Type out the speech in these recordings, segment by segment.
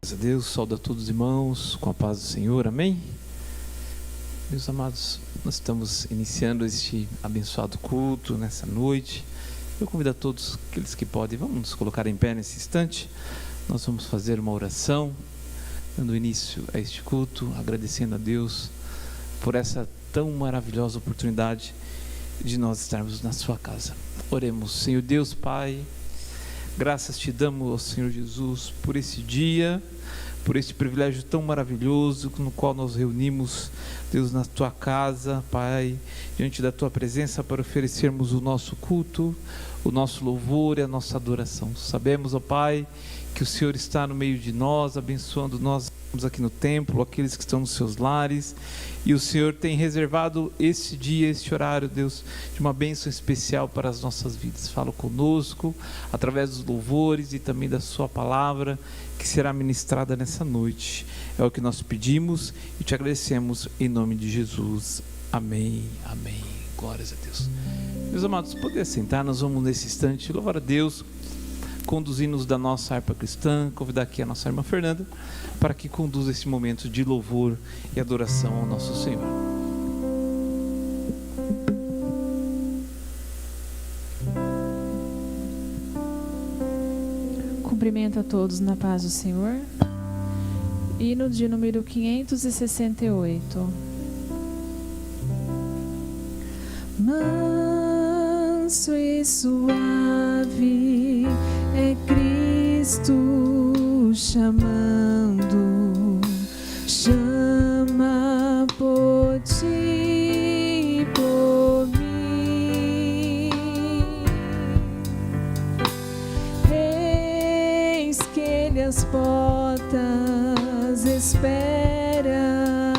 Graças a Deus, saúdo a todos os irmãos, com a paz do Senhor, amém? Meus amados, nós estamos iniciando este abençoado culto nessa noite. Eu convido a todos aqueles que podem, vamos nos colocar em pé nesse instante. Nós vamos fazer uma oração, dando início a este culto, agradecendo a Deus por essa tão maravilhosa oportunidade de nós estarmos na sua casa. Oremos. Senhor Deus, Pai, graças te damos ao Senhor Jesus por esse dia, por este privilégio tão maravilhoso no qual nós reunimos, Deus, na tua casa, Pai, diante da tua presença para oferecermos o nosso culto, o nosso louvor e a nossa adoração. Sabemos, ó Pai, que o Senhor está no meio de nós, abençoando nós aqui no templo, aqueles que estão nos seus lares, e o Senhor tem reservado esse dia, este horário, Deus, de uma bênção especial para as nossas vidas. Fala conosco, através dos louvores e também da sua palavra, que será ministrada nessa noite. É o que nós pedimos e te agradecemos em nome de Jesus. Amém, amém. Glórias a Deus. Meus amados, poder sentar, nós vamos nesse instante louvar a Deus, conduzindo-nos da nossa harpa cristã, convidar aqui a nossa irmã Fernanda, para que conduza esse momento de louvor e adoração ao nosso Senhor. Cumprimento a todos na paz do Senhor. Hino de número 568. Manso e suave é Cristo chamando, chama por ti e por mim. Eis que ele as portas espera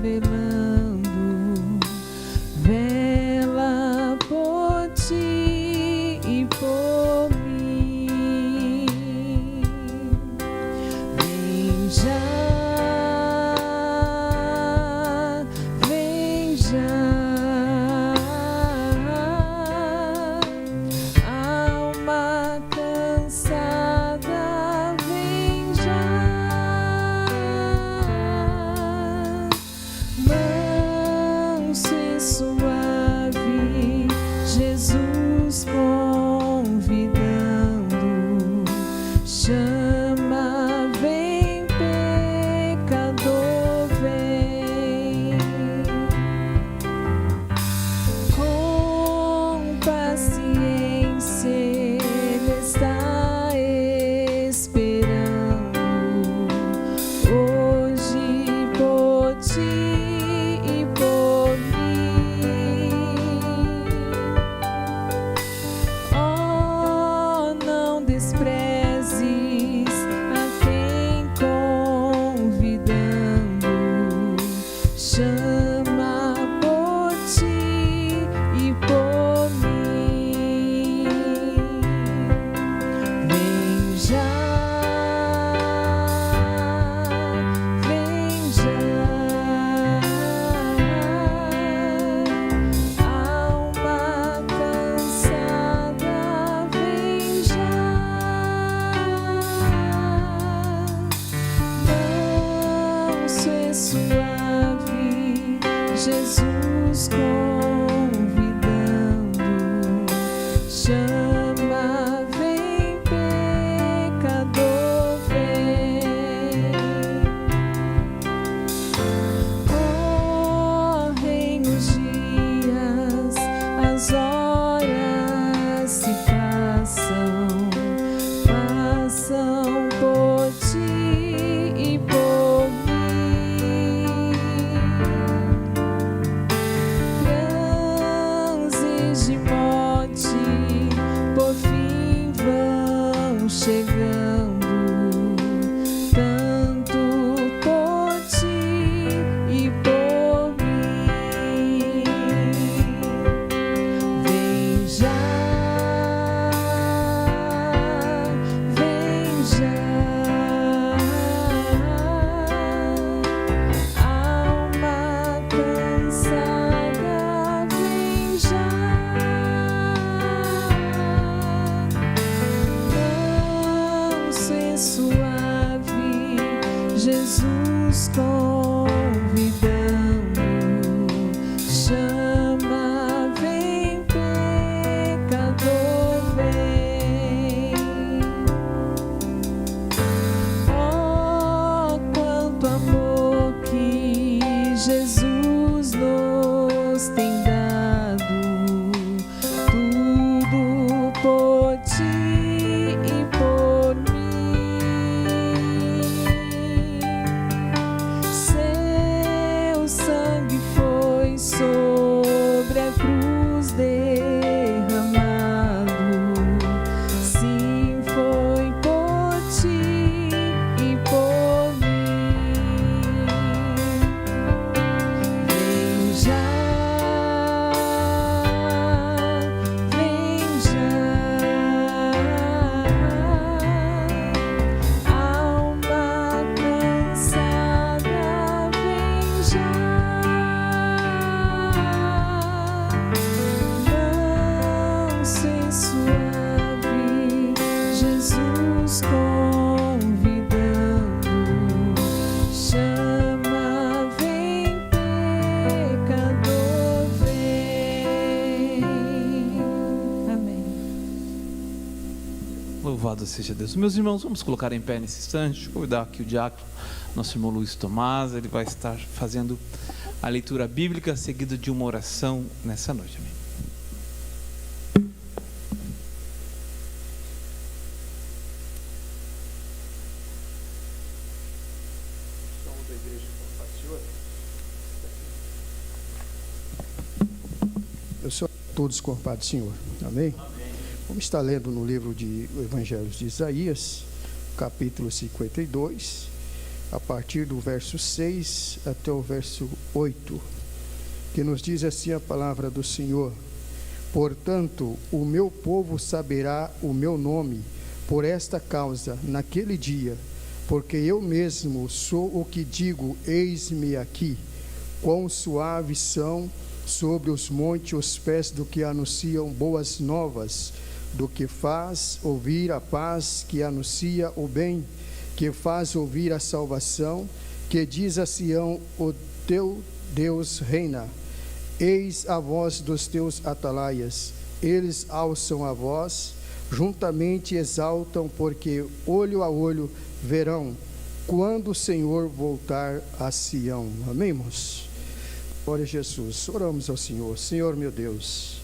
velando, vela por ti e por mim. Vem já, vem já, alma cansada, vem já, manso e suave, Jesus convidando, chama, vem pecador, vem, com paciência ele está esperando, hoje por ti e por mim. Oh, não desprezes a quem convidando, chama por ti e por mim. Vem já, alma cansada, vem já, manso e suave, Jesus convidando, chama, vem pecador, vem. Correm os dias, as horas se passam, passam por ti e por mim. Transes de morte por fim vão chegando, tanto por ti e por mim. Vem já, alma cansada, vem já, nos convidando. Chama, vem, pecador, vem. Amém. Louvado seja Deus. Meus irmãos, vamos colocar em pé nesse instante. Convidar aqui o diácono, nosso irmão Luiz Tomás. Ele vai estar fazendo a leitura bíblica seguida de uma oração nessa noite. Amém. Eu sou todos com a paz do Senhor. Amém? Vamos estar lendo no livro de Evangelho de Isaías, capítulo 52, a partir do verso 6 até o verso 8, que nos diz assim a palavra do Senhor: portanto, o meu povo saberá o meu nome por esta causa naquele dia, porque eu mesmo sou o que digo, eis-me aqui. Quão suaves são sobre os montes os pés do que anunciam boas novas, do que faz ouvir a paz, que anuncia o bem, que faz ouvir a salvação, que diz a Sião: o teu Deus reina. Eis a voz dos teus atalaias, eles alçam a voz, juntamente exaltam, porque olho a olho verão, quando o Senhor voltar a Sião. Amém, irmãos? Glória a Jesus. Oramos ao Senhor. Senhor, meu Deus,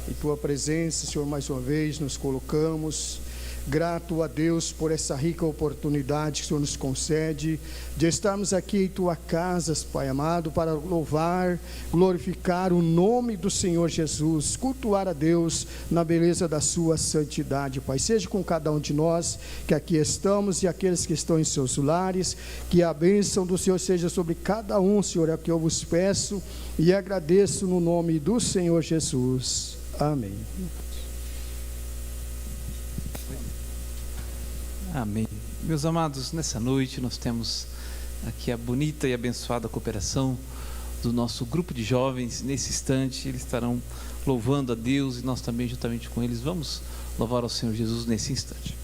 em Tua presença, Senhor, mais uma vez nos colocamos, grato a Deus por essa rica oportunidade que o Senhor nos concede, de estarmos aqui em Tua casa, Pai amado, para louvar, glorificar o nome do Senhor Jesus, cultuar a Deus na beleza da Sua santidade, Pai. Seja com cada um de nós que aqui estamos e aqueles que estão em seus lares, que a bênção do Senhor seja sobre cada um, Senhor, é o que eu vos peço e agradeço no nome do Senhor Jesus. Amém. Amém. Meus amados, nessa noite nós temos aqui a bonita e abençoada cooperação do nosso grupo de jovens. Nesse instante eles estarão louvando a Deus e nós também juntamente com eles vamos louvar ao Senhor Jesus nesse instante.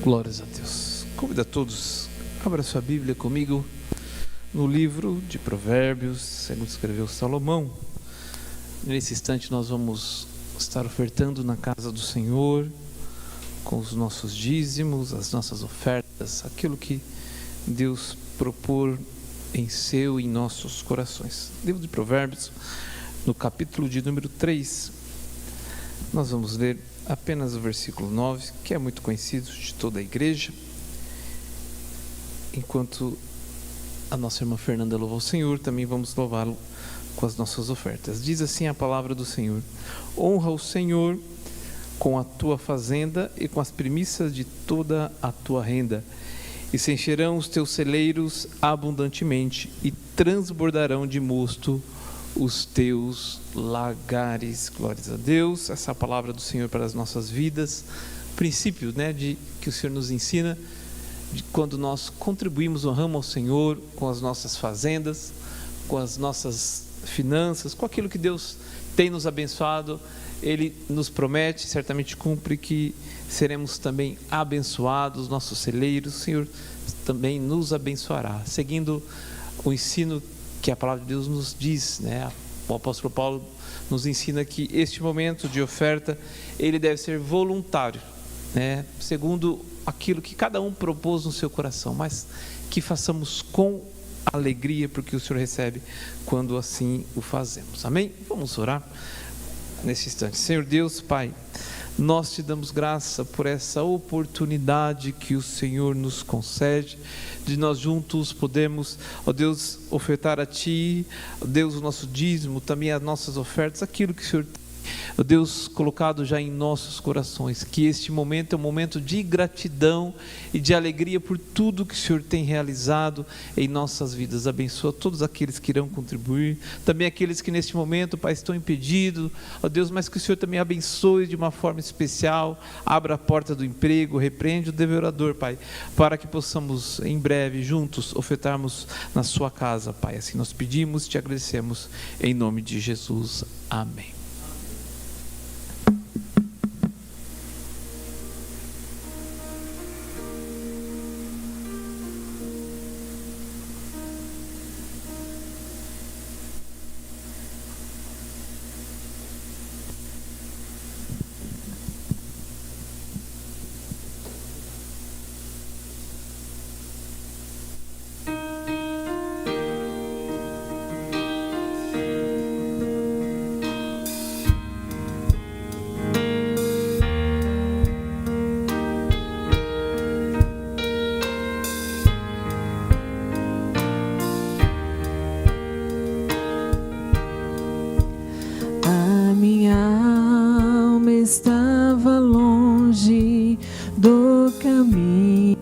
Glórias a Deus. Convido a todos, abra sua Bíblia comigo no livro de Provérbios, segundo escreveu Salomão. Nesse instante nós vamos estar ofertando na casa do Senhor, com os nossos dízimos, as nossas ofertas, aquilo que Deus propor em seu e em nossos corações. Livro de Provérbios, no capítulo de número 3, nós vamos ler apenas o versículo 9, que é muito conhecido de toda a igreja. Enquanto a nossa irmã Fernanda louva o Senhor, também vamos louvá-lo com as nossas ofertas. Diz assim a palavra do Senhor: honra o Senhor com a tua fazenda e com as primícias de toda a tua renda, e se encherão os teus celeiros abundantemente, e transbordarão de mosto os teus lagares. Glórias a Deus. Essa é a palavra do Senhor para as nossas vidas. Princípio, que o Senhor nos ensina, de quando nós contribuímos, honramos ao Senhor com as nossas fazendas, com as nossas finanças, com aquilo que Deus tem nos abençoado. Ele nos promete, certamente cumpre, que seremos também abençoados, nossos celeiros, o Senhor também nos abençoará, seguindo o ensino que a palavra de Deus nos diz, O apóstolo Paulo nos ensina que este momento de oferta, ele deve ser voluntário, segundo aquilo que cada um propôs no seu coração, mas que façamos com alegria, porque o Senhor recebe quando assim o fazemos. Amém? Vamos orar nesse instante. Senhor Deus, Pai, nós te damos graça por essa oportunidade que o Senhor nos concede, de nós juntos podemos, ó Deus, ofertar a Ti, ó Deus, o nosso dízimo, também as nossas ofertas, aquilo que o Senhor tem, ó Deus, colocado já em nossos corações, que este momento é um momento de gratidão e de alegria por tudo que o Senhor tem realizado em nossas vidas. Abençoa todos aqueles que irão contribuir, também aqueles que neste momento, Pai, estão impedidos, ó Deus, mas que o Senhor também abençoe de uma forma especial, abra a porta do emprego, repreende o devorador, Pai, para que possamos em breve juntos ofertarmos na sua casa, Pai. Assim nós pedimos e te agradecemos em nome de Jesus. Amém. Estava longe do caminho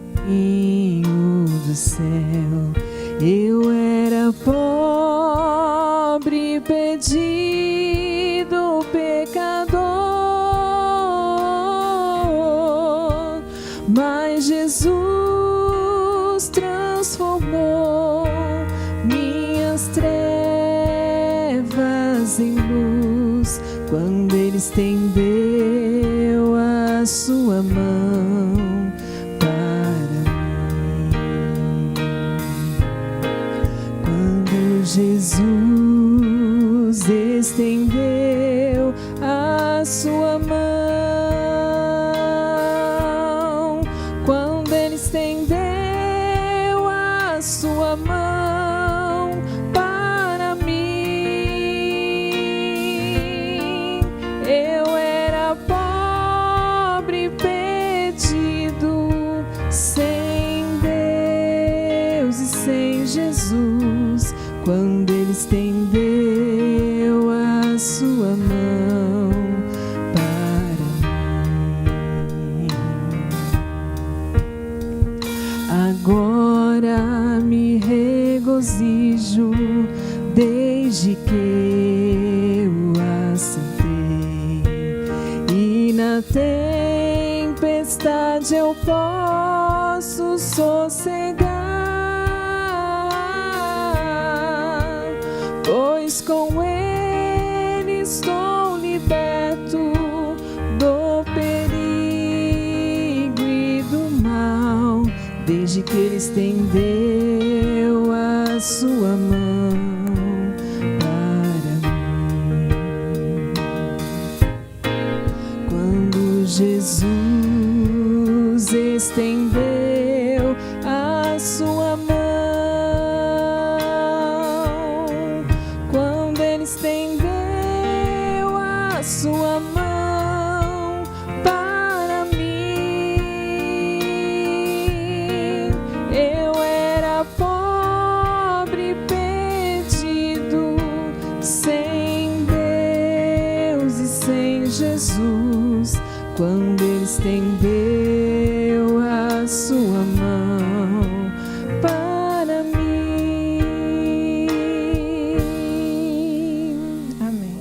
do céu, eu era pobre, pedido, pecador, mas Jesus transformou minhas trevas em luz, quando Ele estendeu a sua mão para mim. Quando Jesus estendeu a sua mão, quando Ele estendeu a sua mão para mim, eu era pobre, pedido, sem Deus e sem Jesus, quando Ele estendeu a sua mão para mim. Agora me regozijo desde que eu aceitei, e na tempestade eu posso sossegar, pois com Ele estou liberto do perigo e do mal. desde que Ele estendeu a sua mão para mim. Quando Jesus estendeu a sua mão, quando Ele estendeu a sua mão para mim, eu era pobre, perdido, sem Deus e sem Jesus. Quando Ele estendeu a sua mão para mim. Amém.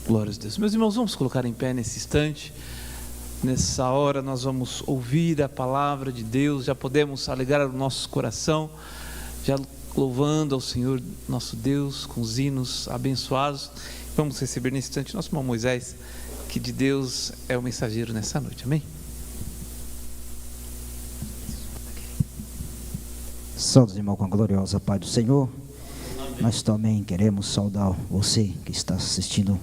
Glórias a Deus. Meus irmãos, vamos colocar em pé nesse instante. Nessa hora nós vamos ouvir a palavra de Deus, já podemos alegrar o nosso coração, já louvando ao Senhor nosso Deus com os hinos abençoados. Vamos receber nesse instante nosso irmão Moisés, que de Deus é o mensageiro nessa noite. Amém? Saudos, irmão, com a gloriosa paz do Senhor. Amém. Nós também queremos saudar você que está assistindo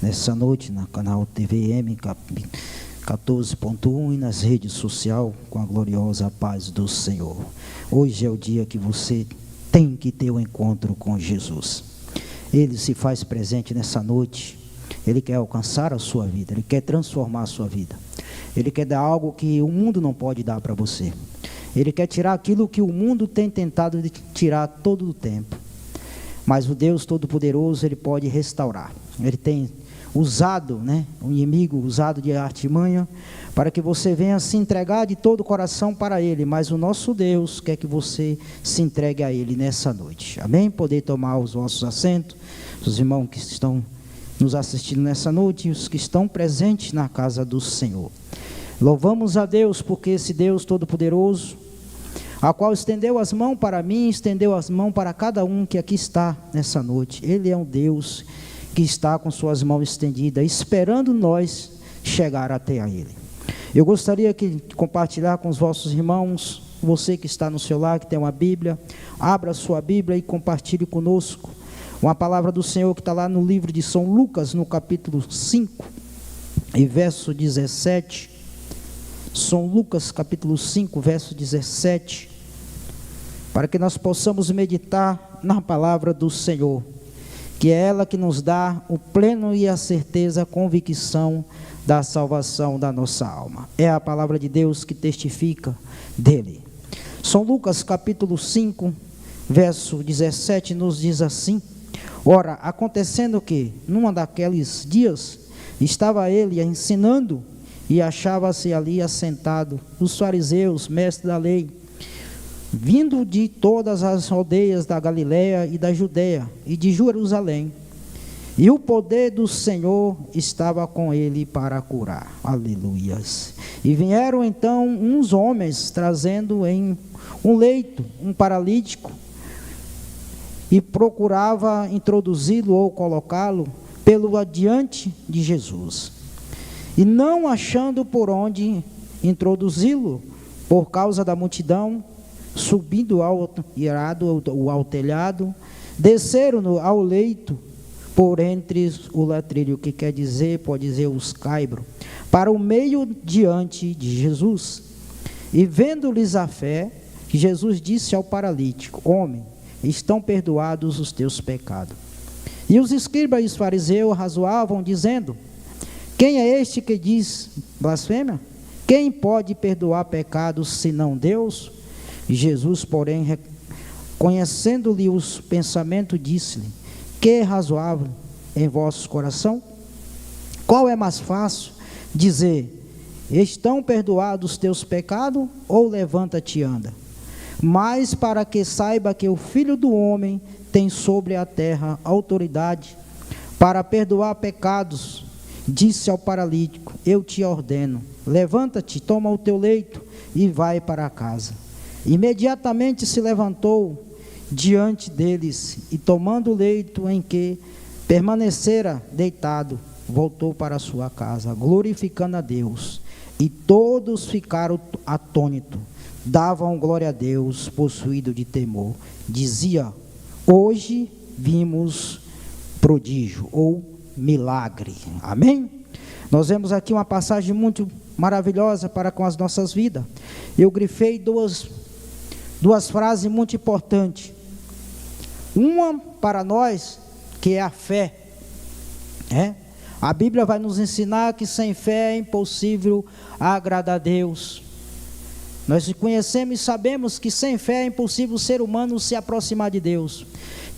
nessa noite no canal TVM 14.1 e nas redes sociais, com a gloriosa paz do Senhor. Hoje é o dia que você tem que ter um encontro com Jesus. Ele se faz presente nessa noite. Ele quer alcançar a sua vida, Ele quer transformar a sua vida. Ele quer dar algo que o mundo não pode dar para você. Ele quer tirar aquilo que o mundo tem tentado de tirar todo o tempo. Mas o Deus Todo-Poderoso, Ele pode restaurar. Ele tem usado, o inimigo usado de artimanha, para que você venha se entregar de todo o coração para Ele. Mas o nosso Deus quer que você se entregue a Ele nessa noite. Amém? Poder tomar os vossos assentos. Os irmãos que estão nos assistindo nessa noite e os que estão presentes na casa do Senhor. Louvamos a Deus, porque esse Deus Todo-Poderoso, a qual estendeu as mãos para mim, estendeu as mãos para cada um que aqui está nessa noite. Ele é um Deus que está com suas mãos estendidas, esperando nós chegar até a Ele. Eu gostaria de compartilhar com os vossos irmãos, você que está no seu lar, que tem uma Bíblia, abra a sua Bíblia e compartilhe conosco uma palavra do Senhor que está lá no livro de São Lucas, no capítulo 5, e verso 17. São Lucas, capítulo 5, verso 17, para que nós possamos meditar na palavra do Senhor, que é ela que nos dá o pleno e a certeza, a convicção da salvação da nossa alma. É a palavra de Deus que testifica dele. São Lucas, capítulo 5, verso 17, nos diz assim: ora, acontecendo que, numa daqueles dias, estava ele ensinando, e achava-se ali assentado os fariseus, mestres da lei, vindo de todas as aldeias da Galiléia e da Judéia e de Jerusalém. E o poder do Senhor estava com ele para curar. Aleluias. E vieram então uns homens trazendo em um leito um paralítico, e procurava introduzi-lo ou colocá-lo pelo adiante de Jesus. E não achando por onde introduzi-lo, por causa da multidão, subindo ao telhado, desceram ao leito, por entre o latrilho, que quer dizer, pode dizer, os caibros, para o meio diante de Jesus. E vendo-lhes a fé, Jesus disse ao paralítico: homem, estão perdoados os teus pecados. E os escribas e os fariseus razoavam, dizendo: quem é este que diz blasfêmia? Quem pode perdoar pecados, senão Deus? E Jesus, porém, conhecendo-lhe os pensamentos, disse-lhe: que é razoável em vosso coração? Qual é mais fácil dizer: estão perdoados os teus pecados, ou levanta-te e anda? Mas para que saiba que o Filho do Homem tem sobre a terra autoridade para perdoar pecados, disse ao paralítico: eu te ordeno, levanta-te, toma o teu leito e vai para casa. Imediatamente se levantou diante deles e, tomando o leito em que permanecera deitado, voltou para a sua casa, glorificando a Deus. E todos ficaram atônitos, davam glória a Deus, possuído de temor. Dizia: hoje vimos prodígio ou milagre. Amém? Nós vemos aqui uma passagem muito maravilhosa para com as nossas vidas. Eu grifei duas frases muito importantes. Uma para nós, que é a fé. A Bíblia vai nos ensinar que sem fé é impossível agradar a Deus. Nós conhecemos e sabemos que sem fé é impossível o ser humano se aproximar de Deus.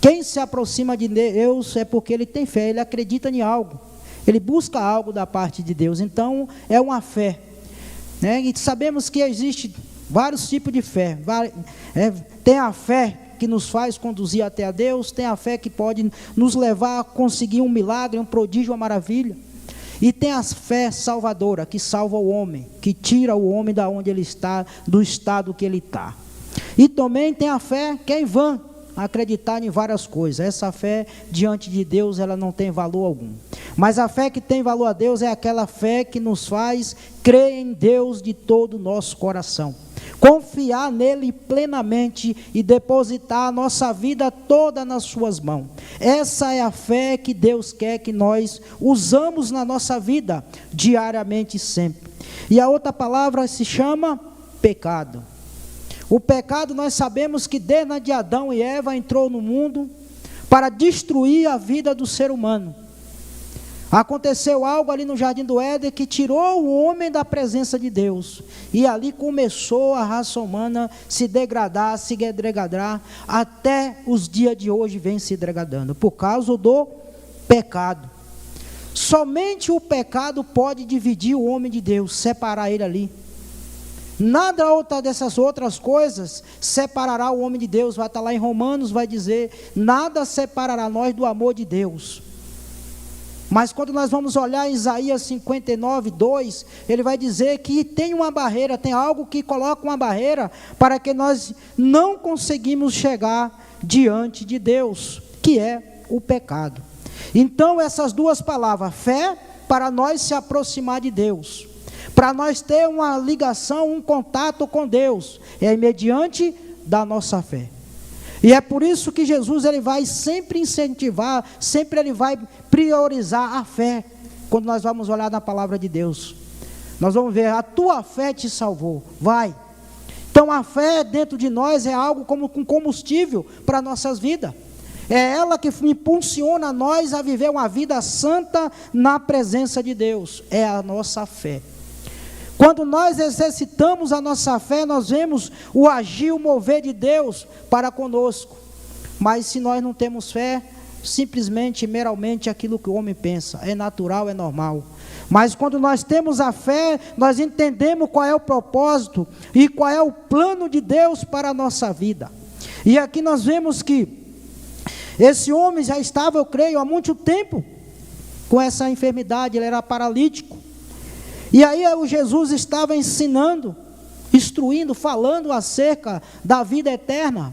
Quem se aproxima de Deus é porque ele tem fé, ele acredita em algo, ele busca algo da parte de Deus. Então é uma fé, E sabemos que existe vários tipos de fé. Tem a fé que nos faz conduzir até a Deus, tem a fé que pode nos levar a conseguir um milagre, um prodígio, uma maravilha. E tem a fé salvadora, que salva o homem, que tira o homem da onde ele está, do estado que ele está. E também tem a fé que é em vão, acreditar em várias coisas. Essa fé diante de Deus, ela não tem valor algum. Mas a fé que tem valor a Deus é aquela fé que nos faz crer em Deus de todo o nosso coração, confiar nele plenamente e depositar a nossa vida toda nas suas mãos. Essa é a fé que Deus quer que nós usamos na nossa vida diariamente e sempre. E a outra palavra se chama pecado. O pecado, nós sabemos que desde Adão e Eva entrou no mundo para destruir a vida do ser humano. Aconteceu algo ali no Jardim do Éden que tirou o homem da presença de Deus. E ali começou a raça humana se degradar, até os dias de hoje vem se degradando, por causa do pecado. Somente o pecado pode dividir o homem de Deus, separar ele ali. Nada outra dessas outras coisas separará o homem de Deus. Vai estar lá em Romanos, vai dizer: nada separará nós do amor de Deus. Mas quando nós vamos olhar em Isaías 59, 2, ele vai dizer que tem uma barreira, tem algo que coloca uma barreira para que nós não conseguimos chegar diante de Deus, que é o pecado. Então essas duas palavras, fé, para nós se aproximar de Deus, para nós ter uma ligação, um contato com Deus, é mediante da nossa fé. E é por isso que Jesus, ele vai sempre incentivar, sempre ele vai priorizar a fé. Quando nós vamos olhar na palavra de Deus, nós vamos ver: a tua fé te salvou, vai. Então a fé dentro de nós é algo como um combustível para nossas vidas. É ela que impulsiona nós a viver uma vida santa na presença de Deus, é a nossa fé. Quando nós exercitamos a nossa fé, nós vemos o agir, o mover de Deus para conosco. Mas se nós não temos fé, simplesmente, meramente aquilo que o homem pensa, é natural, é normal. Mas quando nós temos a fé, nós entendemos qual é o propósito e qual é o plano de Deus para a nossa vida. E aqui nós vemos que esse homem já estava, eu creio, há muito tempo com essa enfermidade, ele era paralítico. E aí o Jesus estava ensinando, instruindo, falando acerca da vida eterna,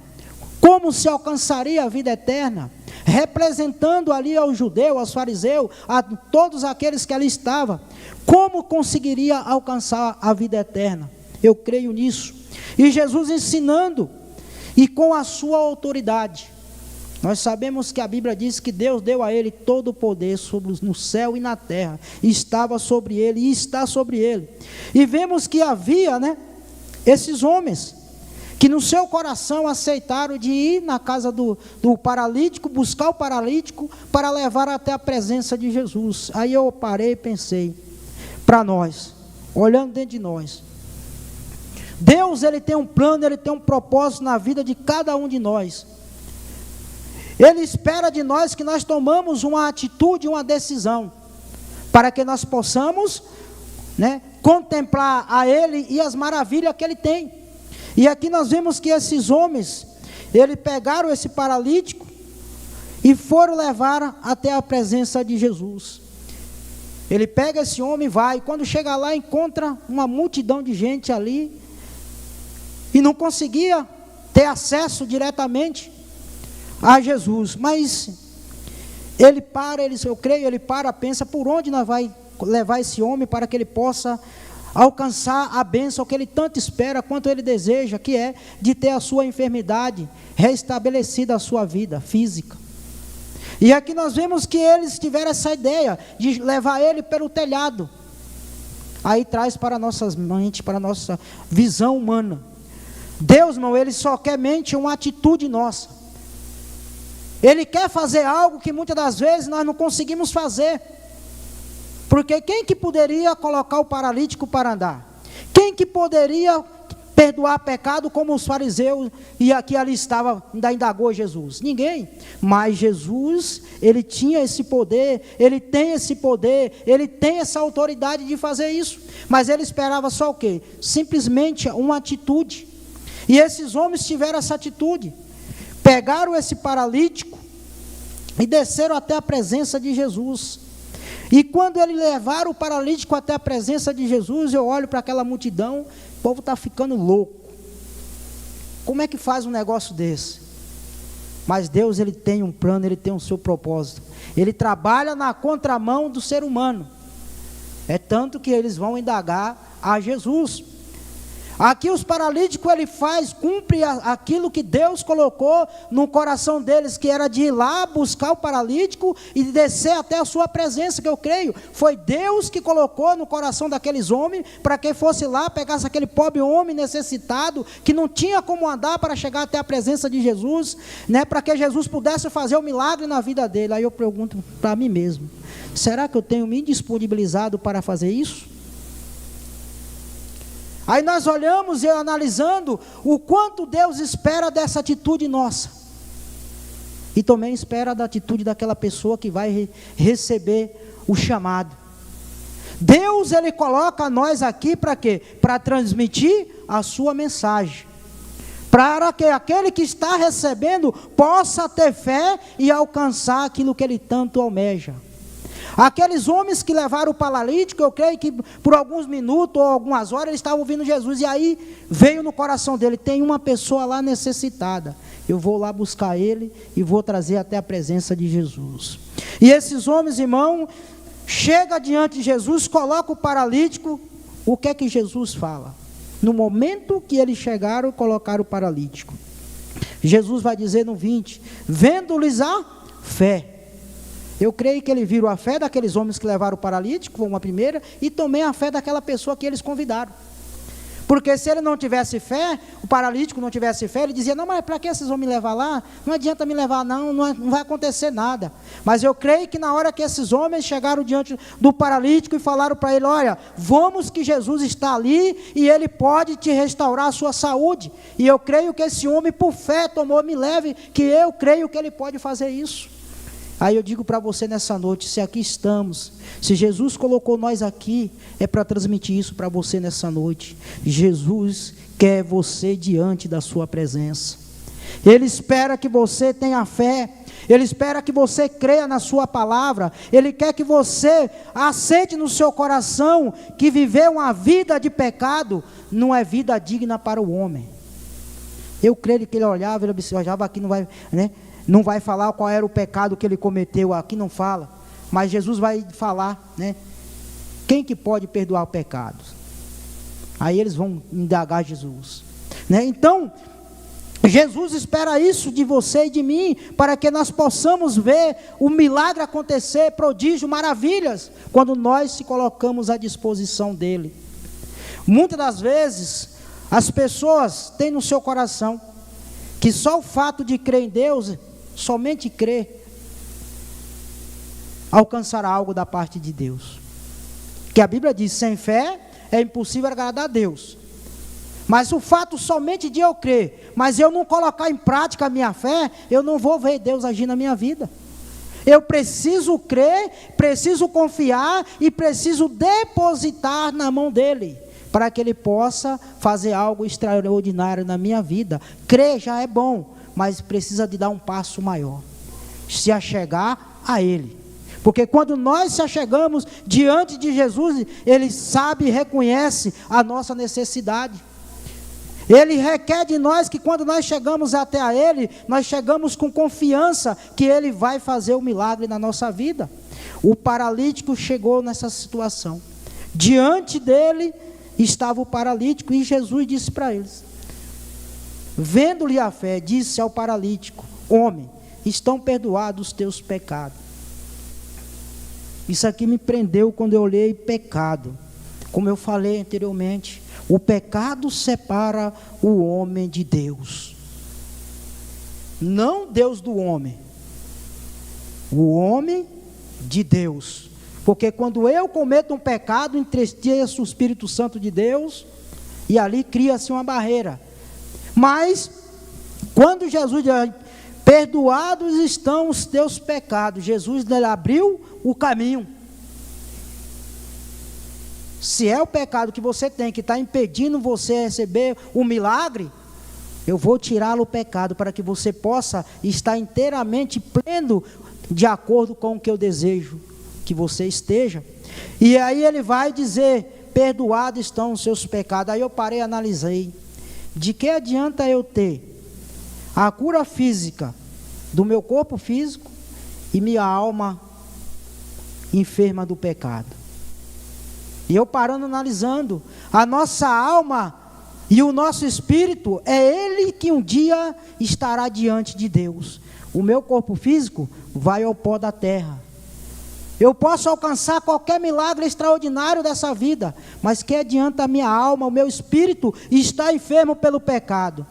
como se alcançaria a vida eterna, representando ali aos judeus, aos fariseus, a todos aqueles que ali estavam, como conseguiria alcançar a vida eterna. Eu creio nisso. E Jesus ensinando, e com a sua autoridade. Nós sabemos que a Bíblia diz que Deus deu a ele todo o poder no céu e na terra, estava sobre ele e está sobre ele. E vemos que havia, esses homens que no seu coração aceitaram de ir na casa do paralítico, buscar o paralítico para levar até a presença de Jesus. Aí eu parei e pensei, para nós, olhando dentro de nós, Deus, ele tem um plano, ele tem um propósito na vida de cada um de nós. Ele espera de nós que nós tomamos uma atitude, uma decisão, para que nós possamos, contemplar a Ele e as maravilhas que Ele tem. E aqui nós vemos que esses homens, eles pegaram esse paralítico e foram levar até a presença de Jesus. Ele pega esse homem e vai, quando chega lá encontra uma multidão de gente ali, e não conseguia ter acesso diretamente a Jesus, mas ele para, eu creio, ele para, pensa por onde nós vai levar esse homem para que ele possa alcançar a bênção que ele tanto espera, quanto ele deseja, que é de ter a sua enfermidade restabelecida, a sua vida física. E aqui nós vemos que eles tiveram essa ideia de levar ele pelo telhado. Aí traz para nossas mentes, para a nossa visão humana. Deus, irmão, ele só quer mente uma atitude nossa. Ele quer fazer algo que muitas das vezes nós não conseguimos fazer. Porque quem que poderia colocar o paralítico para andar? Quem que poderia perdoar pecado como os fariseus e aqui ali estava, ainda indagou Jesus? Ninguém. Mas Jesus, ele tinha esse poder, ele tem esse poder, ele tem essa autoridade de fazer isso. Mas ele esperava só o quê? Simplesmente uma atitude. E esses homens tiveram essa atitude. Pegaram esse paralítico e desceram até a presença de Jesus. E quando eles levaram o paralítico até a presença de Jesus, eu olho para aquela multidão, o povo está ficando louco. Como é que faz um negócio desse? Mas Deus, ele tem um plano, ele tem o seu propósito. Ele trabalha na contramão do ser humano. É tanto que eles vão indagar a Jesus. Aqui os paralíticos, ele cumpre aquilo que Deus colocou no coração deles, que era de ir lá buscar o paralítico e descer até a sua presença, que eu creio, foi Deus que colocou no coração daqueles homens, para que fosse lá, pegasse aquele pobre homem necessitado, que não tinha como andar para chegar até a presença de Jesus, né, para que Jesus pudesse fazer um milagre na vida dele. Aí eu pergunto para mim mesmo, será que eu tenho me disponibilizado para fazer isso? Aí nós olhamos e analisando o quanto Deus espera dessa atitude nossa. E também espera da atitude daquela pessoa que vai receber o chamado. Deus, ele coloca nós aqui para quê? Para transmitir a sua mensagem. Para que aquele que está recebendo possa ter fé e alcançar aquilo que ele tanto almeja. Aqueles homens que levaram o paralítico, eu creio que por alguns minutos ou algumas horas eles estavam ouvindo Jesus, e aí veio no coração dele, tem uma pessoa lá necessitada, eu vou lá buscar ele e vou trazer até a presença de Jesus. E esses homens, irmão, chega diante de Jesus, coloca o paralítico. O que é que Jesus fala? No momento que eles chegaram, colocaram o paralítico, Jesus vai dizer no 20, vendo-lhes a fé. Eu creio que ele viu a fé daqueles homens que levaram o paralítico, uma primeira, e também a fé daquela pessoa que eles convidaram. Porque se ele não tivesse fé, o paralítico não tivesse fé, ele dizia, não, mas para que vocês vão me levar lá? Não adianta me levar não vai acontecer nada. Mas eu creio que na hora que esses homens chegaram diante do paralítico e falaram para ele, olha, vamos que Jesus está ali e ele pode te restaurar a sua saúde. E eu creio que esse homem por fé tomou, me leve, que eu creio que ele pode fazer isso. Aí eu digo para você nessa noite, se aqui estamos, se Jesus colocou nós aqui, é para transmitir isso para você nessa noite. Jesus quer você diante da sua presença. Ele espera que você tenha fé, ele espera que você creia na sua palavra, ele quer que você aceite no seu coração que viver uma vida de pecado não é vida digna para o homem. Eu creio que ele olhava, ele observava, aqui não vai, né? Não vai falar qual era o pecado que ele cometeu, aqui não fala, mas Jesus vai falar, né? Quem que pode perdoar o pecado? Aí eles vão indagar Jesus, né? Então, Jesus espera isso de você e de mim, para que nós possamos ver o milagre acontecer, prodígio, maravilhas, quando nós se colocamos à disposição dele. Muitas das vezes, as pessoas têm no seu coração, que só o fato de crer em Deus, somente crer, alcançará algo da parte de Deus. Que a Bíblia diz, sem fé é impossível agradar a Deus. Mas o fato somente de eu crer, mas eu não colocar em prática a minha fé, eu não vou ver Deus agir na minha vida. Eu preciso crer, preciso confiar e preciso depositar na mão dele, para que ele possa fazer algo extraordinário na minha vida. Crer já é bom, mas precisa de dar um passo maior, se achegar a ele. Porque quando nós se achegamos diante de Jesus, ele sabe e reconhece a nossa necessidade. Ele requer de nós que quando nós chegamos até a ele, nós chegamos com confiança que ele vai fazer o milagre na nossa vida. O paralítico chegou nessa situação. Diante dele, estava o paralítico, e Jesus disse para eles, vendo-lhe a fé, disse ao paralítico, homem, estão perdoados os teus pecados. Isso aqui me prendeu quando eu olhei pecado. Como eu falei anteriormente, o pecado separa o homem de Deus. Não Deus do homem. O homem de Deus. Porque quando eu cometo um pecado, entristeço o Espírito Santo de Deus, e ali cria-se uma barreira. Mas, quando Jesus diz, perdoados estão os teus pecados, Jesus abriu o caminho. Se é o pecado que você tem, que está impedindo você receber o milagre, eu vou tirá-lo o pecado, para que você possa estar inteiramente pleno, de acordo com o que eu desejo que você esteja. E aí ele vai dizer, perdoados estão os seus pecados. Aí eu parei e analisei, de que adianta eu ter a cura física do meu corpo físico e minha alma enferma do pecado? E eu parando, analisando, a nossa alma e o nosso espírito, é ele que um dia estará diante de Deus. O meu corpo físico vai ao pó da terra. Eu posso alcançar qualquer milagre extraordinário dessa vida, mas que adianta a minha alma, o meu espírito está enfermo pelo pecado?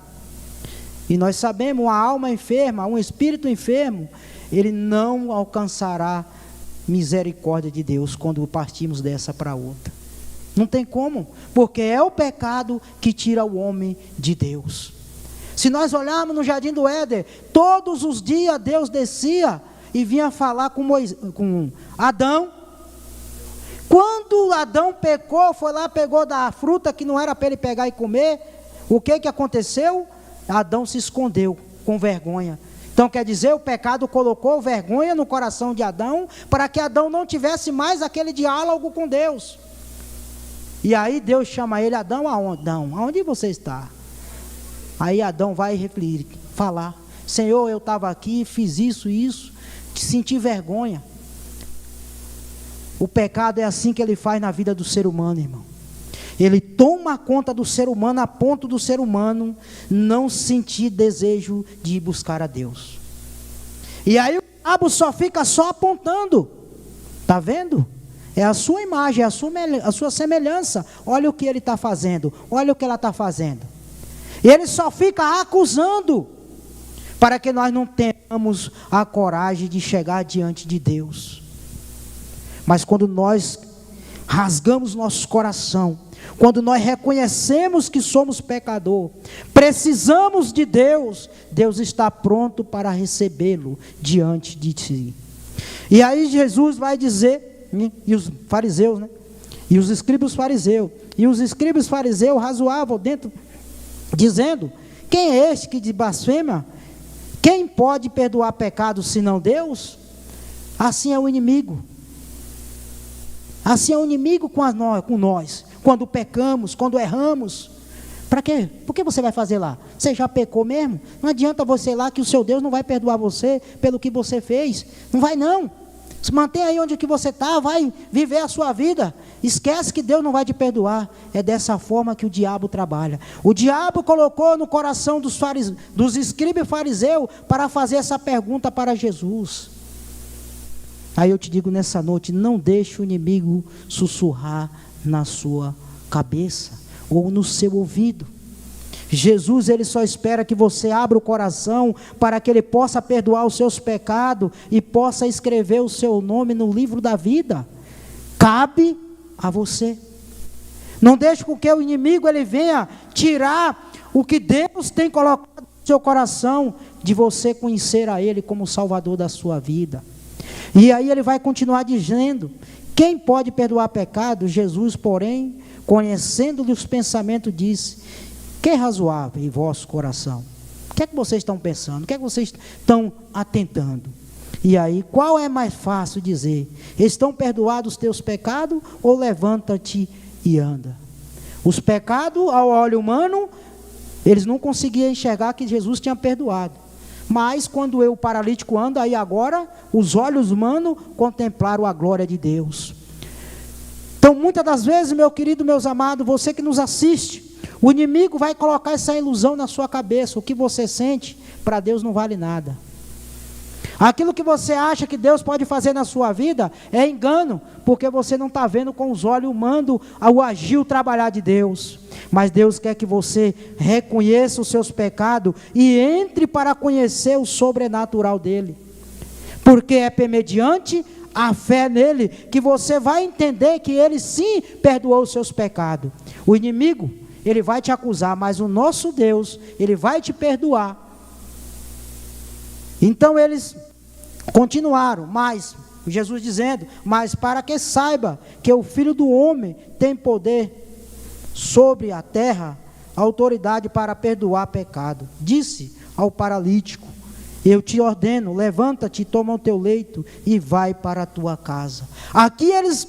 E nós sabemos, uma alma enferma, um espírito enfermo, ele não alcançará misericórdia de Deus quando partimos dessa para outra. Não tem como, porque é o pecado que tira o homem de Deus. Se nós olharmos no Jardim do Éden, todos os dias Deus descia e vinha falar com Adão. Quando Adão pecou, foi lá, pegou da fruta que não era para ele pegar e comer, o que aconteceu? Adão se escondeu com vergonha. Então quer dizer, o pecado colocou vergonha no coração de Adão, para que Adão não tivesse mais aquele diálogo com Deus. E aí Deus chama ele, Adão, aonde? Adão, aonde você está? Aí Adão vai refletir, falar, Senhor, eu estava aqui, fiz isso, senti vergonha. O pecado é assim que ele faz na vida do ser humano, irmão. Ele toma conta do ser humano, a ponto do ser humano não sentir desejo de ir buscar a Deus. E aí o diabo só fica só apontando. Está vendo? É a sua imagem, é a sua semelhança. Olha o que ele está fazendo, olha o que ela está fazendo. E ele só fica acusando, para que nós não tenhamos a coragem de chegar diante de Deus. Mas quando nós rasgamos nosso coração, quando nós reconhecemos que somos pecador, precisamos de Deus, Deus está pronto para recebê-lo diante de si. E aí Jesus vai dizer, e os fariseus, e os escribas fariseus, razoavam dentro, dizendo, quem é este que blasfema? Quem pode perdoar pecados senão Deus? Assim é o inimigo. Assim é o inimigo com nós. Quando pecamos, quando erramos. Para quê? Por que você vai fazer lá? Você já pecou mesmo? Não adianta você ir lá, que o seu Deus não vai perdoar você pelo que você fez. Não vai não. Se mantém aí onde que você está, vai viver a sua vida. Esquece que Deus não vai te perdoar. É dessa forma que o diabo trabalha. O diabo colocou no coração dos escribas e fariseus para fazer essa pergunta para Jesus. Aí eu te digo nessa noite, não deixe o inimigo sussurrar na sua cabeça ou no seu ouvido. Jesus, ele só espera que você abra o coração para que ele possa perdoar os seus pecados e possa escrever o seu nome no livro da vida. Cabe a você. Não deixe com que o inimigo ele venha tirar o que Deus tem colocado no seu coração, de você conhecer a ele como o Salvador da sua vida. E aí ele vai continuar dizendo, quem pode perdoar pecado? Jesus, porém, conhecendo-lhe os pensamentos, disse, que é razoável em vosso coração? O que é que vocês estão pensando? O que é que vocês estão atentando? E aí, qual é mais fácil dizer? Estão perdoados os teus pecados? Ou levanta-te e anda? Os pecados, ao olho humano, eles não conseguiam enxergar que Jesus tinha perdoado. Mas quando o paralítico anda, aí agora, os olhos humanos contemplaram a glória de Deus. Então, muitas das vezes, meu querido, meus amados, você que nos assiste, o inimigo vai colocar essa ilusão na sua cabeça. O que você sente, para Deus não vale nada. Aquilo que você acha que Deus pode fazer na sua vida é engano, porque você não está vendo com os olhos humanos o agir, o trabalhar de Deus. Mas Deus quer que você reconheça os seus pecados e entre para conhecer o sobrenatural dele. Porque é mediante a fé nele que você vai entender que ele sim perdoou os seus pecados. O inimigo, ele vai te acusar, mas o nosso Deus, ele vai te perdoar. Então eles continuaram, mas Jesus dizendo, mas para que saiba que o Filho do Homem tem poder sobre a terra, autoridade para perdoar pecado. Disse ao paralítico, eu te ordeno, levanta-te, toma o teu leito e vai para a tua casa. Aqui eles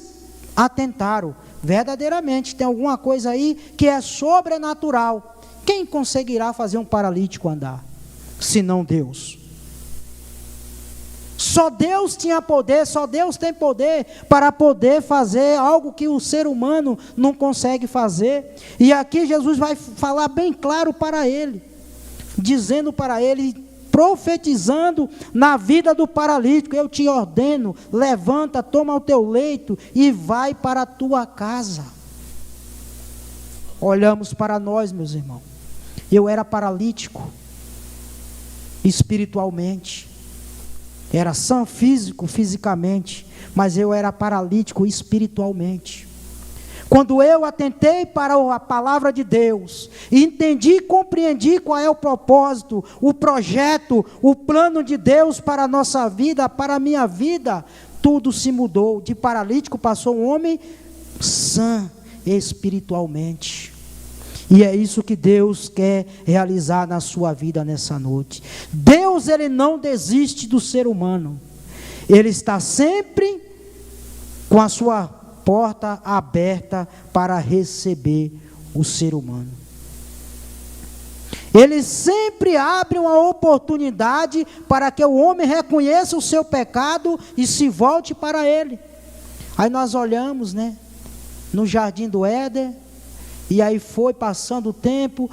atentaram, verdadeiramente tem alguma coisa aí que é sobrenatural. Quem conseguirá fazer um paralítico andar, senão Deus? Só Deus tinha poder, só Deus tem poder para poder fazer algo que o ser humano não consegue fazer. E aqui Jesus vai falar bem claro para ele, dizendo para ele, profetizando na vida do paralítico, eu te ordeno, levanta, toma o teu leito e vai para a tua casa. Olhamos para nós, meus irmãos, eu era paralítico, espiritualmente, era sã fisicamente, mas eu era paralítico espiritualmente. Quando eu atentei para a palavra de Deus, entendi e compreendi qual é o propósito, o projeto, o plano de Deus para a nossa vida, para a minha vida, tudo se mudou. De paralítico passou um homem sã espiritualmente. E é isso que Deus quer realizar na sua vida nessa noite. Deus, ele não desiste do ser humano. Ele está sempre com a sua porta aberta para receber o ser humano. Ele sempre abre uma oportunidade para que o homem reconheça o seu pecado e se volte para ele. Aí nós olhamos, no jardim do Éden, e aí foi passando o tempo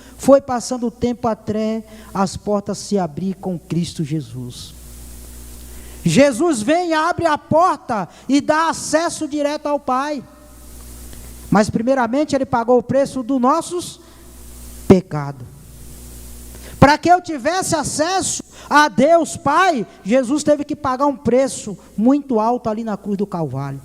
até as portas se abrir com Cristo Jesus. Jesus vem, abre a porta e dá acesso direto ao Pai. Mas primeiramente ele pagou o preço dos nossos pecados. Para que eu tivesse acesso a Deus Pai, Jesus teve que pagar um preço muito alto ali na cruz do Calvário.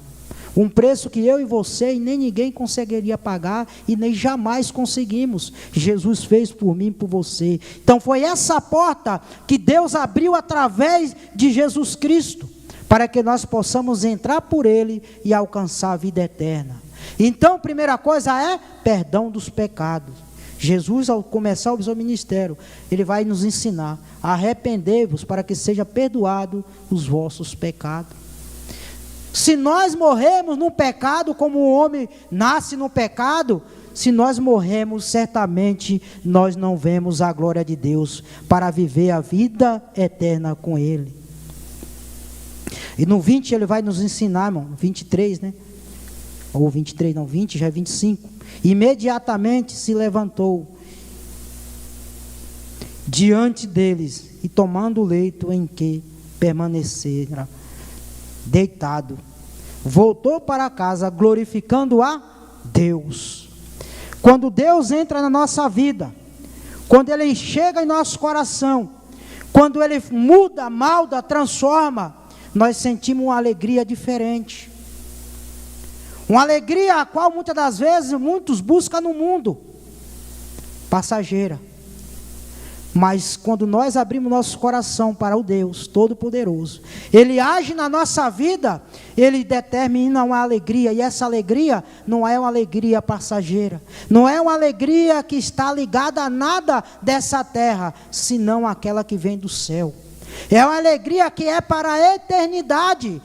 Um preço que eu e você e nem ninguém conseguiria pagar e nem jamais conseguimos. Jesus fez por mim e por você. Então foi essa porta que Deus abriu através de Jesus Cristo, para que nós possamos entrar por Ele e alcançar a vida eterna. Então a primeira coisa é perdão dos pecados. Jesus, ao começar o seu ministério, Ele vai nos ensinar: arrependei-vos para que seja perdoado os vossos pecados. Se nós morremos no pecado, como o homem nasce no pecado, se nós morremos, certamente nós não vemos a glória de Deus para viver a vida eterna com Ele. E no 20 ele vai nos ensinar, irmão, 23, ou 23, não, 20, já é 25. Imediatamente se levantou diante deles e tomando o leito em que permanecera deitado, voltou para casa glorificando a Deus. Quando Deus entra na nossa vida, quando Ele chega em nosso coração, quando Ele muda, molda, transforma, nós sentimos uma alegria diferente. Uma alegria a qual muitas das vezes muitos buscam no mundo, passageira. Mas quando nós abrimos nosso coração para o Deus Todo-Poderoso, Ele age na nossa vida, Ele determina uma alegria, e essa alegria não é uma alegria passageira, não é uma alegria que está ligada a nada dessa terra, senão aquela que vem do céu. É uma alegria que é para a eternidade.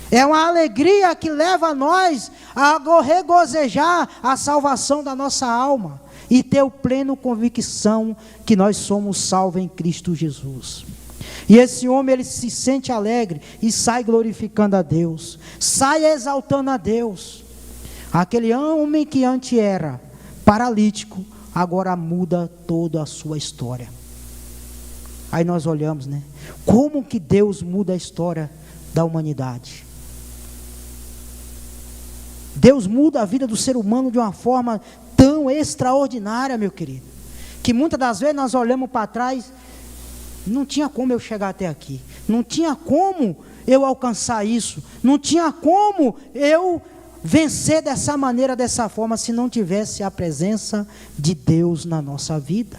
É uma alegria que leva nós a regozijar a salvação da nossa alma e ter o pleno convicção que nós somos salvos em Cristo Jesus. E esse homem, ele se sente alegre e sai glorificando a Deus, sai exaltando a Deus. Aquele homem que antes era paralítico, agora muda toda a sua história. Aí nós olhamos, né? Como que Deus muda a história da humanidade? Deus muda a vida do ser humano de uma forma tão extraordinária, meu querido, que muitas das vezes nós olhamos para trás, não tinha como eu chegar até aqui, não tinha como eu alcançar isso, não tinha como eu vencer dessa maneira, dessa forma, se não tivesse a presença de Deus na nossa vida.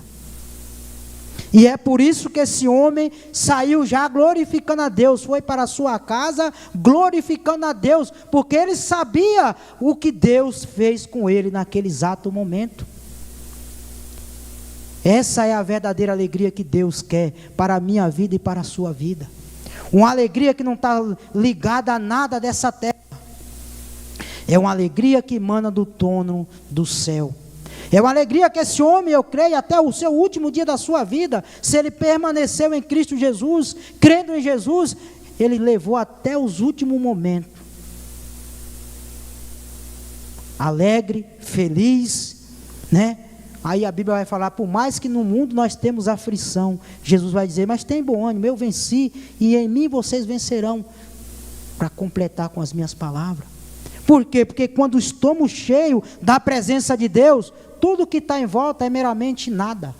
E é por isso que esse homem saiu já glorificando a Deus, foi para a sua casa glorificando a Deus, porque ele sabia o que Deus fez com ele naquele exato momento. Essa é a verdadeira alegria que Deus quer para a minha vida e para a sua vida. Uma alegria que não está ligada a nada dessa terra. É uma alegria que emana do trono do céu. É uma alegria que esse homem, eu creio, até o seu último dia da sua vida, se ele permaneceu em Cristo Jesus, crendo em Jesus, ele levou até os últimos momentos. Alegre, feliz, né? Aí a Bíblia vai falar, por mais que no mundo nós temos aflição, Jesus vai dizer, mas tem bom ânimo, eu venci, e em mim vocês vencerão, para completar com as minhas palavras. Por quê? Porque quando estamos cheios da presença de Deus, tudo que está em volta é meramente nada.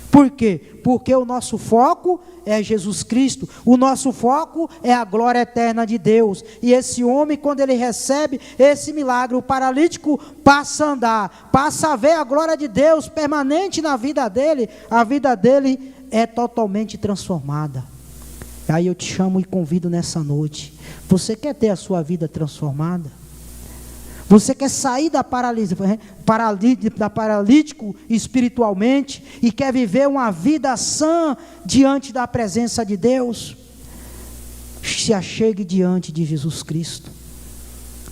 Por quê? Porque o nosso foco é Jesus Cristo, o nosso foco é a glória eterna de Deus. E esse homem, quando ele recebe esse milagre, o paralítico passa a andar, passa a ver a glória de Deus permanente na vida dele, a vida dele é totalmente transformada. Aí eu te chamo e convido nessa noite. Você quer ter a sua vida transformada? Você quer sair da paralítico espiritualmente e quer viver uma vida sã diante da presença de Deus? Se achegue diante de Jesus Cristo.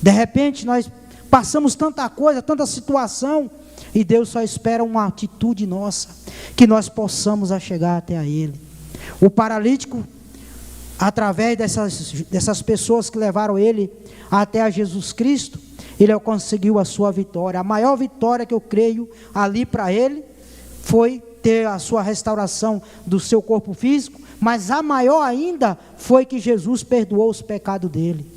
De repente nós passamos tanta coisa, tanta situação, e Deus só espera uma atitude nossa, que nós possamos chegar até a Ele. O paralítico, através dessas pessoas que levaram ele até a Jesus Cristo, ele conseguiu a sua vitória. A maior vitória que eu creio ali para ele foi ter a sua restauração do seu corpo físico, mas a maior ainda foi que Jesus perdoou os pecados dele.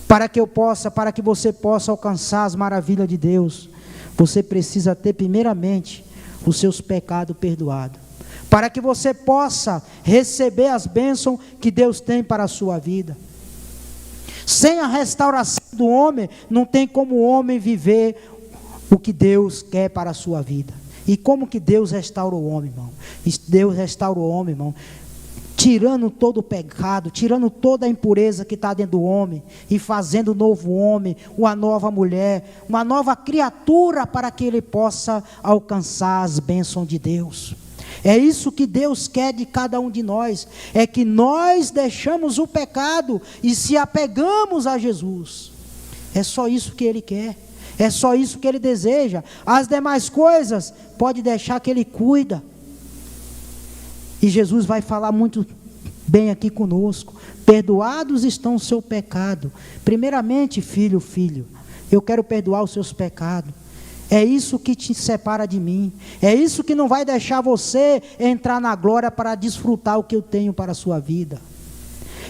Para que você possa alcançar as maravilhas de Deus, você precisa ter primeiramente os seus pecados perdoados. Para que você possa receber as bênçãos que Deus tem para a sua vida. Sem a restauração do homem, não tem como o homem viver o que Deus quer para a sua vida. E como que Deus restaura o homem, irmão? Deus restaura o homem, irmão, tirando todo o pecado, tirando toda a impureza que está dentro do homem, e fazendo um novo homem, uma nova mulher, uma nova criatura, para que ele possa alcançar as bênçãos de Deus. É isso que Deus quer de cada um de nós, é que nós deixamos o pecado e se apegamos a Jesus. É só isso que Ele quer, é só isso que Ele deseja. As demais coisas, pode deixar que Ele cuida. E Jesus vai falar muito bem aqui conosco: perdoados estão o seu pecado. Primeiramente, filho, eu quero perdoar os seus pecados. É isso que te separa de mim. É isso que não vai deixar você entrar na glória para desfrutar o que eu tenho para a sua vida.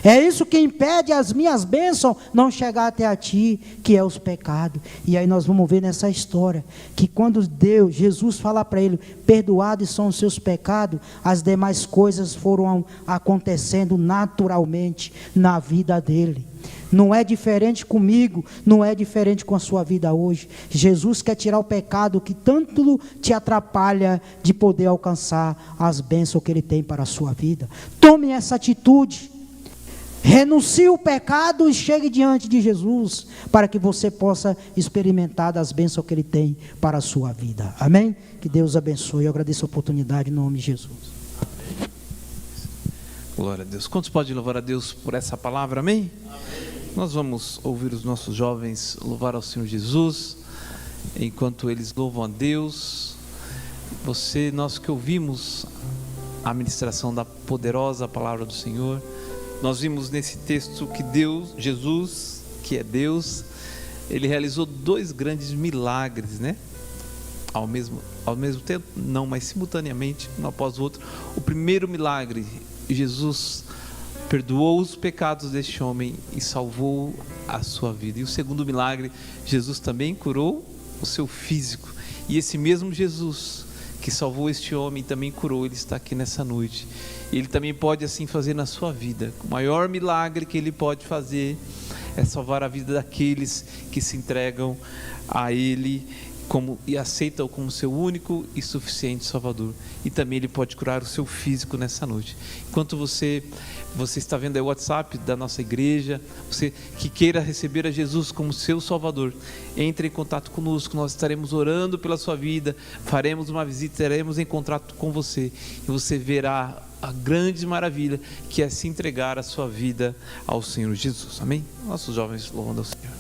É isso que impede as minhas bênçãos não chegar até a ti, que é os pecados. E aí nós vamos ver nessa história, que quando Jesus fala para ele, perdoados são os seus pecados, as demais coisas foram acontecendo naturalmente na vida dele. Não é diferente comigo, não é diferente com a sua vida hoje. Jesus quer tirar o pecado que tanto te atrapalha de poder alcançar as bênçãos que Ele tem para a sua vida. Tome essa atitude, renuncie o pecado e chegue diante de Jesus, para que você possa experimentar das bênçãos que Ele tem para a sua vida. Amém? Que Deus abençoe. Eu agradeço a oportunidade em nome de Jesus. Glória a Deus. Quantos podem louvar a Deus por essa palavra? Amém? Amém. Nós vamos ouvir os nossos jovens louvar ao Senhor Jesus. Enquanto eles louvam a Deus, nós que ouvimos a ministração da poderosa palavra do Senhor, nós vimos nesse texto que Jesus, que é Deus, ele realizou 2 grandes milagres, né? Ao mesmo tempo, não, mas simultaneamente, um após o outro. O primeiro milagre, Jesus perdoou os pecados deste homem e salvou a sua vida. E o segundo milagre, Jesus também curou o seu físico. E esse mesmo Jesus que salvou este homem também curou, ele está aqui nessa noite. Ele também pode assim fazer na sua vida. O maior milagre que ele pode fazer é salvar a vida daqueles que se entregam a ele e aceitam como seu único e suficiente Salvador. E também ele pode curar o seu físico nessa noite. Enquanto você está vendo aí o WhatsApp da nossa igreja, você que queira receber a Jesus como seu Salvador, entre em contato conosco, nós estaremos orando pela sua vida, faremos uma visita, estaremos em contato com você, e você verá a grande maravilha que é se entregar a sua vida ao Senhor Jesus. Amém? Nossos jovens louvando ao Senhor.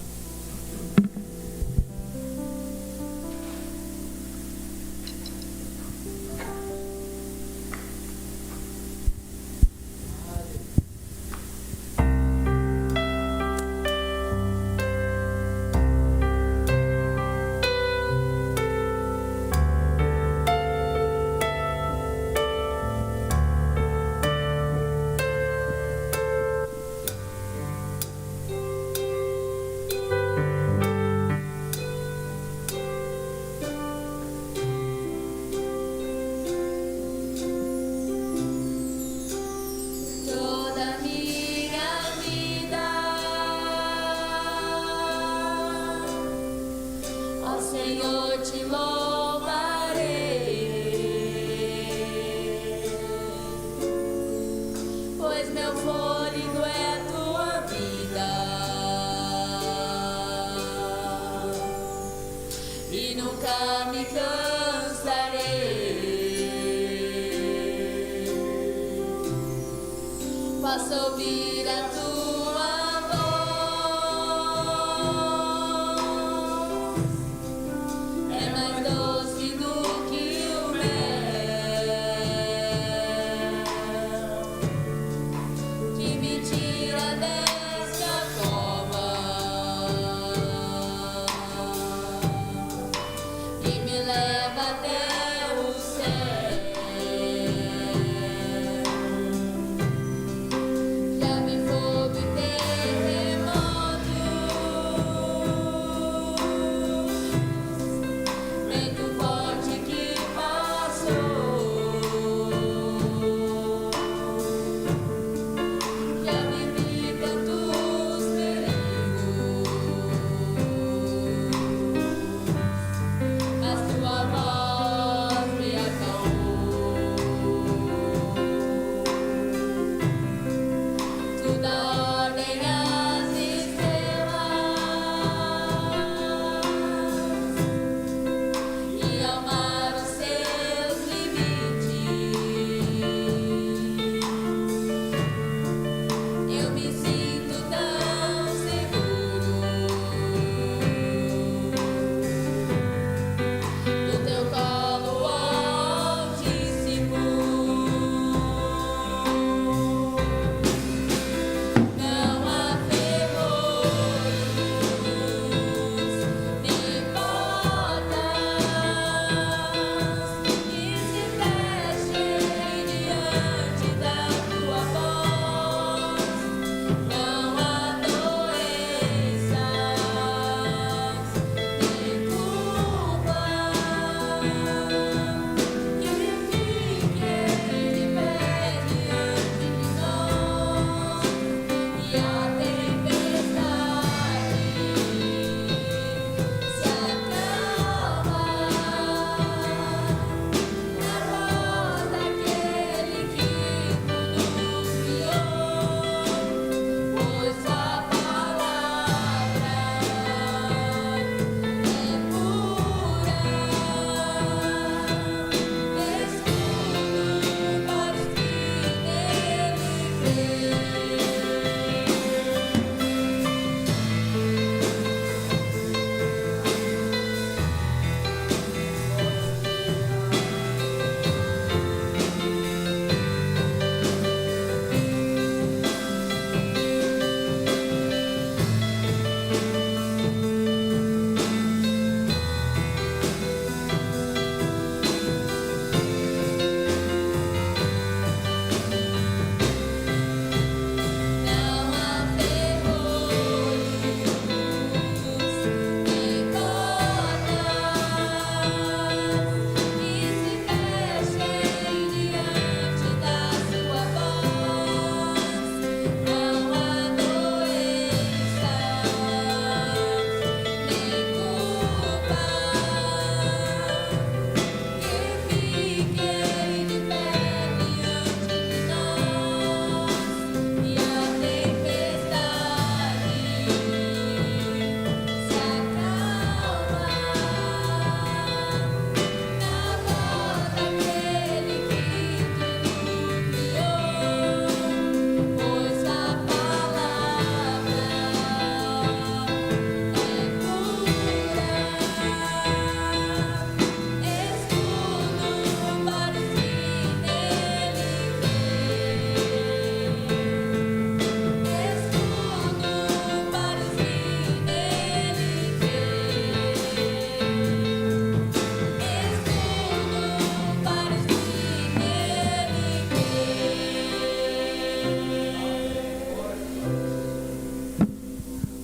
Já me for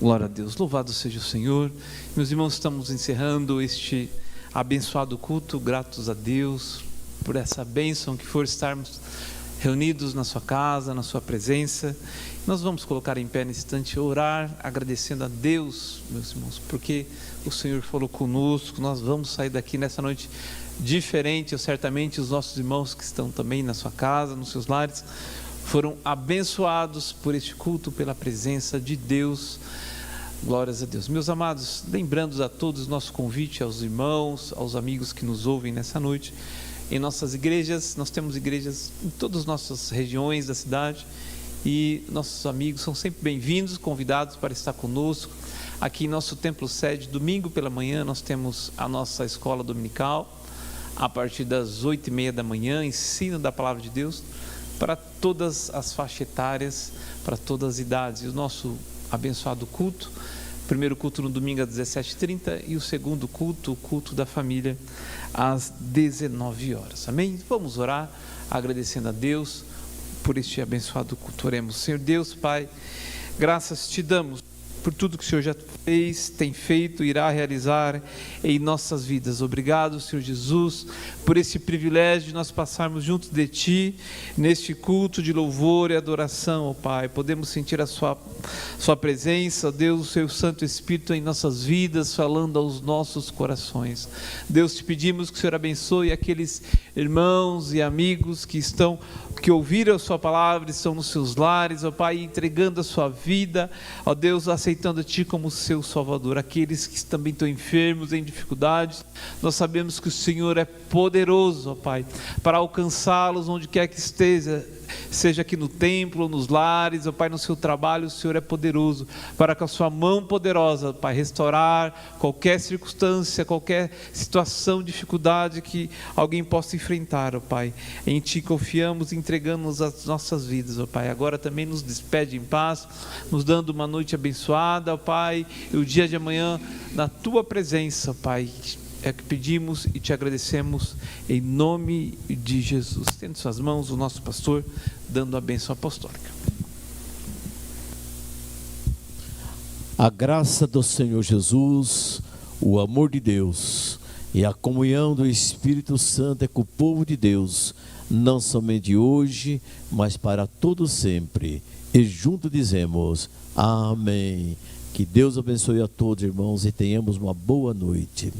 Glória a Deus, louvado seja o Senhor. Meus irmãos, estamos encerrando este abençoado culto, gratos a Deus por essa bênção que for estarmos reunidos na sua casa, na sua presença. Nós vamos colocar em pé nesse instante, orar, agradecendo a Deus, meus irmãos, porque o Senhor falou conosco. Nós vamos sair daqui nessa noite diferente. Certamente os nossos irmãos que estão também na sua casa, nos seus lares, foram abençoados por este culto, pela presença de Deus. Glórias a Deus. Meus amados, lembrando a todos nosso convite, aos irmãos, aos amigos que nos ouvem nessa noite, em nossas igrejas. Nós temos igrejas em todas as nossas regiões da cidade, e nossos amigos são sempre bem-vindos, convidados para estar conosco aqui em nosso templo sede. Domingo pela manhã nós temos a nossa escola dominical, a partir das 8h30 da manhã, ensino da palavra de Deus para todas as faixas etárias, para todas as idades. E o nosso abençoado culto, primeiro culto no domingo às 17h30 e o segundo culto, o culto da família, às 19 horas. Amém? Vamos orar, agradecendo a Deus por este abençoado culto. Oremos. Senhor Deus, Pai, graças te damos por tudo que o Senhor já fez, tem feito, irá realizar em nossas vidas. Obrigado, Senhor Jesus, por esse privilégio de nós passarmos junto de Ti, neste culto de louvor e adoração, ó Pai. Podemos sentir a Sua presença, Deus, o Seu Santo Espírito em nossas vidas, falando aos nossos corações. Deus, te pedimos que o Senhor abençoe aqueles irmãos e amigos que ouviram a Sua palavra, estão nos seus lares, ó Pai, entregando a sua vida, ó Deus, aceitando a Ti como seu Salvador. Aqueles que também estão enfermos, em dificuldades, nós sabemos que o Senhor é poderoso, ó Pai, para alcançá-los onde quer que esteja, seja aqui no templo, nos lares, ó Pai, no seu trabalho. O Senhor é poderoso para com a sua mão poderosa, ó Pai, restaurar qualquer circunstância, qualquer situação, dificuldade que alguém possa enfrentar, ó Pai. Em Ti confiamos, entregamos as nossas vidas, ó Pai. Agora também nos despede em paz, nos dando uma noite abençoada, ó Pai, e o dia de amanhã na Tua presença, ó Pai. É que pedimos e te agradecemos em nome de Jesus. Tendo em suas mãos o nosso pastor, dando a bênção apostólica. A graça do Senhor Jesus, o amor de Deus e a comunhão do Espírito Santo é com o povo de Deus, não somente hoje, mas para todo sempre. E juntos dizemos, amém. Que Deus abençoe a todos, irmãos, e tenhamos uma boa noite.